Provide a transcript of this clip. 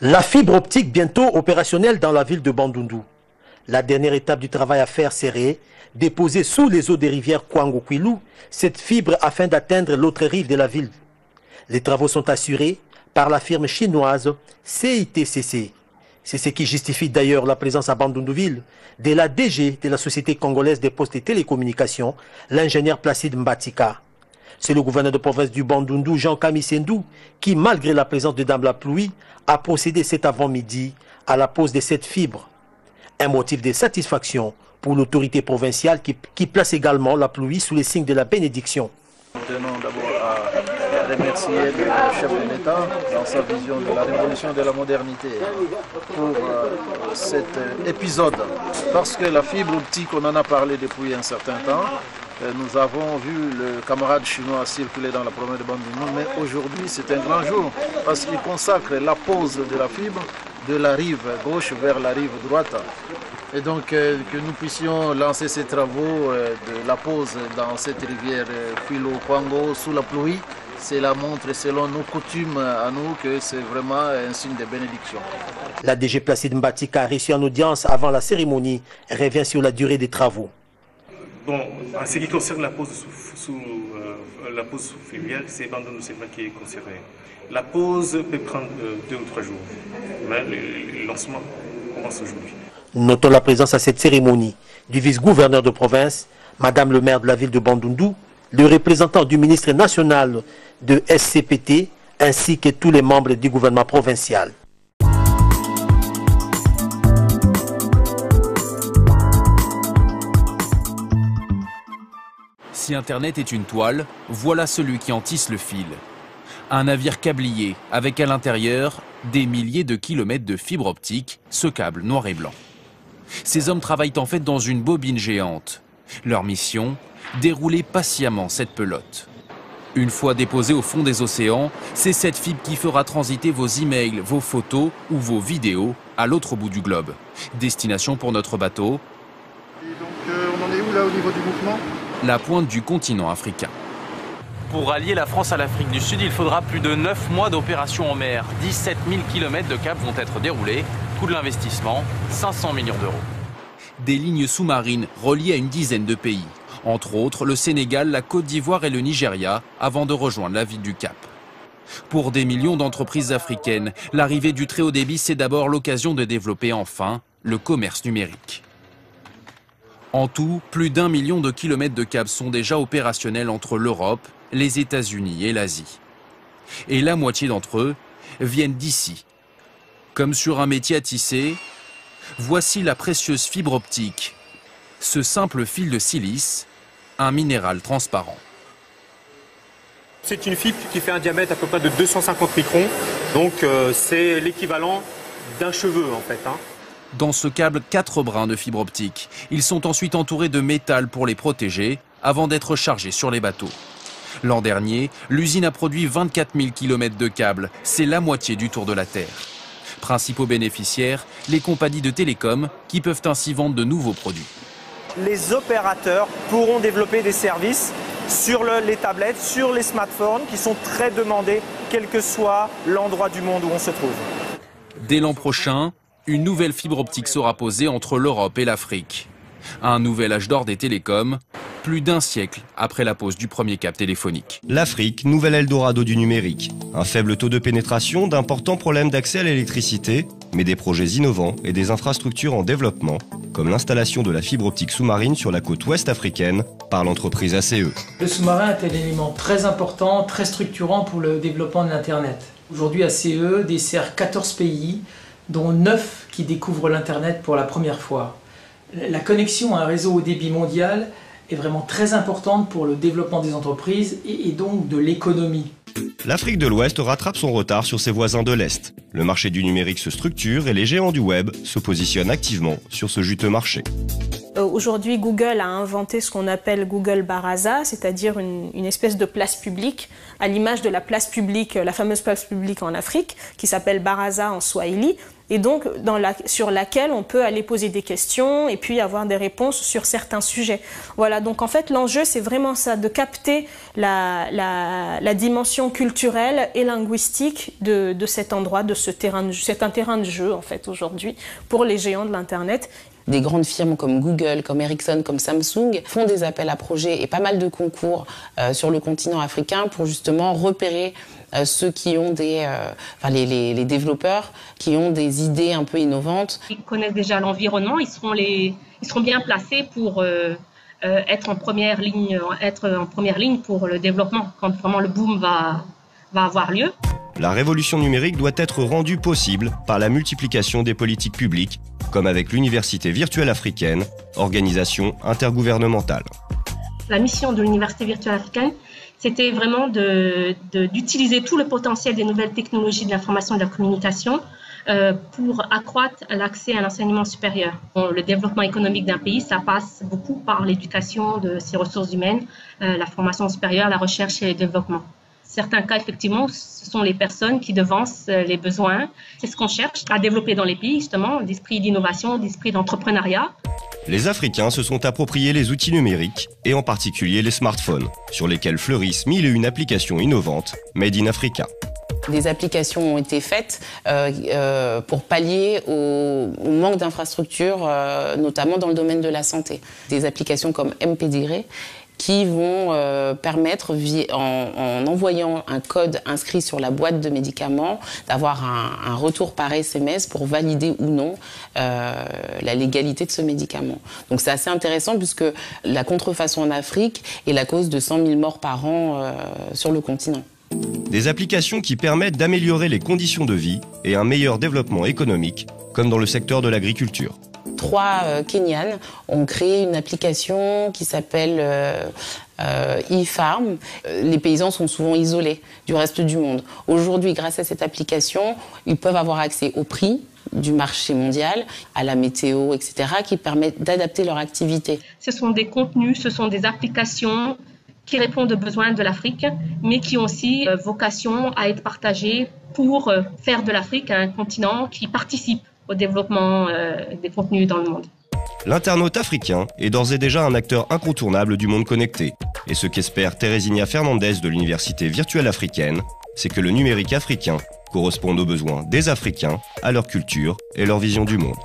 La fibre optique bientôt opérationnelle dans la ville de Bandundu. La dernière étape du travail à faire serait déposer sous les eaux des rivières Kwango-Kwilu cette fibre afin d'atteindre l'autre rive de la ville. Les travaux sont assurés par la firme chinoise CITCC. C'est ce qui justifie d'ailleurs la présence à Bandundu-Ville de la DG de la Société congolaise des postes et télécommunications, l'ingénieur Placide Mbatika. C'est le gouverneur de province du Bandundu, Jean Kamisendou, qui, malgré la présence de Dame la pluie, a procédé cet avant-midi à la pose de cette fibre. Un motif de satisfaction pour l'autorité provinciale qui place également la pluie sous les signes de la bénédiction. Nous tenons d'abord à remercier le chef de l'État dans sa vision de la révolution de la modernité pour cet épisode. Parce que la fibre optique, on en a parlé depuis un certain temps. Nous avons vu le camarade chinois circuler dans la province de Bandundu, mais aujourd'hui c'est un grand jour parce qu'il consacre la pose de la fibre de la rive gauche vers la rive droite. Et donc que nous puissions lancer ces travaux de la pose dans cette rivière Kwilu-Kwango sous la pluie, cela montre selon nos coutumes à nous que c'est vraiment un signe de bénédiction. La DG Placide Mbatika a reçu en audience avant la cérémonie et revient sur la durée des travaux. Bon, en ce qui concerne la pose sous fluviale, c'est Bandundu qui est concerné. La pose peut prendre 2 ou 3 jours, mais le lancement commence aujourd'hui. Notons la présence à cette cérémonie du vice-gouverneur de province, Madame le maire de la ville de Bandundu, le représentant du ministre national de SCPT, ainsi que tous les membres du gouvernement provincial. Si Internet est une toile, voilà celui qui en tisse le fil. Un navire câblier avec à l'intérieur des milliers de kilomètres de fibres optiques, ce câble noir et blanc. Ces hommes travaillent en fait dans une bobine géante. Leur mission, dérouler patiemment cette pelote. Une fois déposée au fond des océans, c'est cette fibre qui fera transiter vos emails, vos photos ou vos vidéos à l'autre bout du globe. Destination pour notre bateau. Et donc on en est où là au niveau du mouvement ? La pointe du continent africain. Pour allier la France à l'Afrique du Sud, il faudra plus de 9 mois d'opération en mer. 17 000 km de câbles vont être déroulés. Coût de l'investissement, 500 millions d'euros. Des lignes sous-marines reliées à une dizaine de pays. Entre autres, le Sénégal, la Côte d'Ivoire et le Nigeria, avant de rejoindre la ville du Cap. Pour des millions d'entreprises africaines, l'arrivée du très haut débit, c'est d'abord l'occasion de développer enfin le commerce numérique. En tout, plus d'1 million de kilomètres de câbles sont déjà opérationnels entre l'Europe, les États-Unis et l'Asie. Et la moitié d'entre eux viennent d'ici. Comme sur un métier à tisser, voici la précieuse fibre optique. Ce simple fil de silice, un minéral transparent. C'est une fibre qui fait un diamètre à peu près de 250 microns, donc c'est l'équivalent d'un cheveu en fait. Dans ce câble, 4 brins de fibre optique. Ils sont ensuite entourés de métal pour les protéger avant d'être chargés sur les bateaux. L'an dernier, l'usine a produit 24 000 km de câbles. C'est la moitié du tour de la Terre. Principaux bénéficiaires, les compagnies de télécom qui peuvent ainsi vendre de nouveaux produits. Les opérateurs pourront développer des services sur les tablettes, sur les smartphones qui sont très demandés, quel que soit l'endroit du monde où on se trouve. Dès l'an prochain, une nouvelle fibre optique sera posée entre l'Europe et l'Afrique. Un nouvel âge d'or des télécoms, plus d'1 siècle après la pose du premier câble téléphonique. L'Afrique, nouvel Eldorado du numérique. Un faible taux de pénétration, d'importants problèmes d'accès à l'électricité, mais des projets innovants et des infrastructures en développement, comme l'installation de la fibre optique sous-marine sur la côte ouest africaine par l'entreprise ACE. Le sous-marin est un élément très important, très structurant pour le développement de l'Internet. Aujourd'hui, ACE dessert 14 pays, dont 9 qui découvrent l'Internet pour la première fois. La connexion à un réseau haut débit mondial est vraiment très importante pour le développement des entreprises et donc de l'économie. L'Afrique de l'Ouest rattrape son retard sur ses voisins de l'Est. Le marché du numérique se structure et les géants du web se positionnent activement sur ce juteux marché. Aujourd'hui, Google a inventé ce qu'on appelle Google Baraza, c'est-à-dire une espèce de place publique, à l'image de la place publique, la fameuse place publique en Afrique, qui s'appelle Baraza en Swahili, et donc sur laquelle on peut aller poser des questions et puis avoir des réponses sur certains sujets. Voilà, donc en fait l'enjeu c'est vraiment ça, de capter la dimension culturelle et linguistique de cet endroit, de ce terrain de jeu. C'est un terrain de jeu en fait aujourd'hui pour les géants de l'Internet. Des grandes firmes comme Google, comme Ericsson, comme Samsung font des appels à projets et pas mal de concours sur le continent africain pour justement repérer ceux qui ont les développeurs qui ont des idées un peu innovantes. Ils connaissent déjà l'environnement, ils seront bien placés pour être en première ligne pour le développement quand vraiment le boom va avoir lieu. La révolution numérique doit être rendue possible par la multiplication des politiques publiques, comme avec l'Université virtuelle africaine, organisation intergouvernementale. La mission de l'Université virtuelle africaine, c'était vraiment d'utiliser tout le potentiel des nouvelles technologies de l'information et de la communication pour accroître l'accès à l'enseignement supérieur. Le développement économique d'un pays, ça passe beaucoup par l'éducation de ses ressources humaines, la formation supérieure, la recherche et le développement. Certains cas, effectivement, ce sont les personnes qui devancent les besoins. C'est ce qu'on cherche à développer dans les pays, justement, d'esprit d'innovation, d'esprit d'entrepreneuriat. Les Africains se sont appropriés les outils numériques, et en particulier les smartphones, sur lesquels fleurissent 1001 applications innovantes, made in Africa. Des applications ont été faites pour pallier au manque d'infrastructures, notamment dans le domaine de la santé. Des applications comme MPDIRE, qui vont permettre, en envoyant un code inscrit sur la boîte de médicaments, d'avoir un retour par SMS pour valider ou non la légalité de ce médicament. Donc c'est assez intéressant puisque la contrefaçon en Afrique est la cause de 100 000 morts par an sur le continent. Des applications qui permettent d'améliorer les conditions de vie et un meilleur développement économique, comme dans le secteur de l'agriculture. 3 Kenyanes ont créé une application qui s'appelle e-Farm. Les paysans sont souvent isolés du reste du monde. Aujourd'hui, grâce à cette application, ils peuvent avoir accès au prix du marché mondial, à la météo, etc., qui permettent d'adapter leur activité. Ce sont des contenus, ce sont des applications qui répondent aux besoins de l'Afrique, mais qui ont aussi vocation à être partagées pour faire de l'Afrique un continent qui participe au développement des contenus dans le monde. L'internaute africain est d'ores et déjà un acteur incontournable du monde connecté. Et ce qu'espère Teresinha Fernandez de l'Université virtuelle africaine, c'est que le numérique africain corresponde aux besoins des Africains, à leur culture et leur vision du monde.